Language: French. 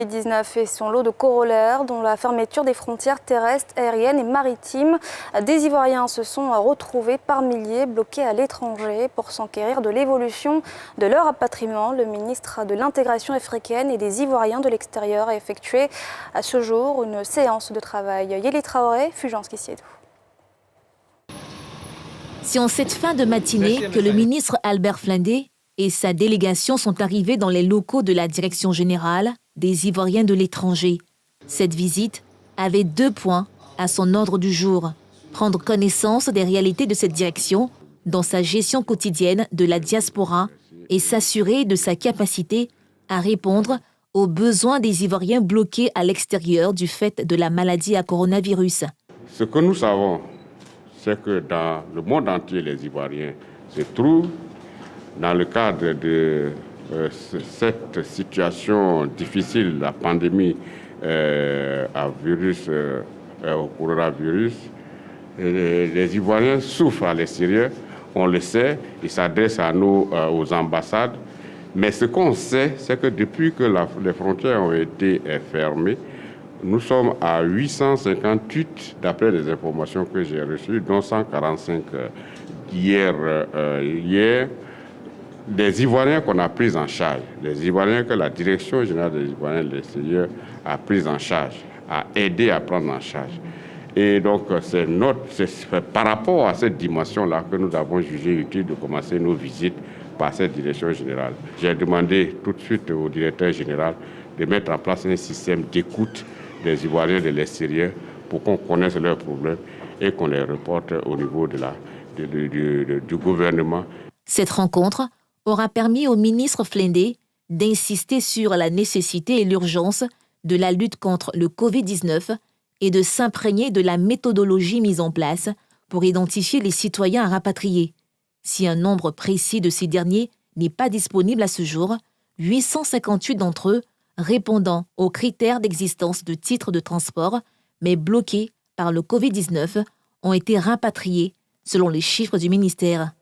COVID-19 et son lot de corollaires, dont la fermeture des frontières terrestres, aériennes et maritimes. Des Ivoiriens se sont retrouvés par milliers bloqués à l'étranger pour s'enquérir de l'évolution de leur rapatriement. Le ministre de l'Intégration africaine et des Ivoiriens de l'extérieur a effectué à ce jour une séance de travail. Yéli Traoré, Fulgence Kissiedou. C'est en cette fin de matinée que le ministre Albert Flindé et sa délégation sont arrivés dans les locaux de la Direction générale des Ivoiriens de l'étranger. Cette visite avait 2 points à son ordre du jour. Prendre connaissance des réalités de cette direction dans sa gestion quotidienne de la diaspora et s'assurer de sa capacité à répondre aux besoins des Ivoiriens bloqués à l'extérieur du fait de la maladie à coronavirus. Ce que nous savons, c'est que dans le monde entier, les Ivoiriens se trouvent dans le cadre de cette situation difficile, la pandémie au coronavirus. Les Ivoiriens souffrent à l'extérieur, on le sait, ils s'adressent à nous, aux ambassades. Mais ce qu'on sait, c'est que depuis que les frontières ont été fermées, nous sommes à 858, d'après les informations que j'ai reçues, dont 145 hier. Des Ivoiriens qu'on a pris en charge, les Ivoiriens que la Direction générale des Ivoiriens de l'extérieur a pris en charge, a aidé à prendre en charge. Et donc, c'est par rapport à cette dimension-là que nous avons jugé utile de commencer nos visites par cette Direction générale. J'ai demandé tout de suite au directeur général de mettre en place un système d'écoute des Ivoiriens de l'extérieur pour qu'on connaisse leurs problèmes et qu'on les reporte au niveau du gouvernement. Cette rencontre aura permis au ministre Flindé d'insister sur la nécessité et l'urgence de la lutte contre le Covid-19 et de s'imprégner de la méthodologie mise en place pour identifier les citoyens à rapatrier. Si un nombre précis de ces derniers n'est pas disponible à ce jour, 858 d'entre eux, répondant aux critères d'existence de titres de transport, mais bloqués par le Covid-19, ont été rapatriés selon les chiffres du ministère.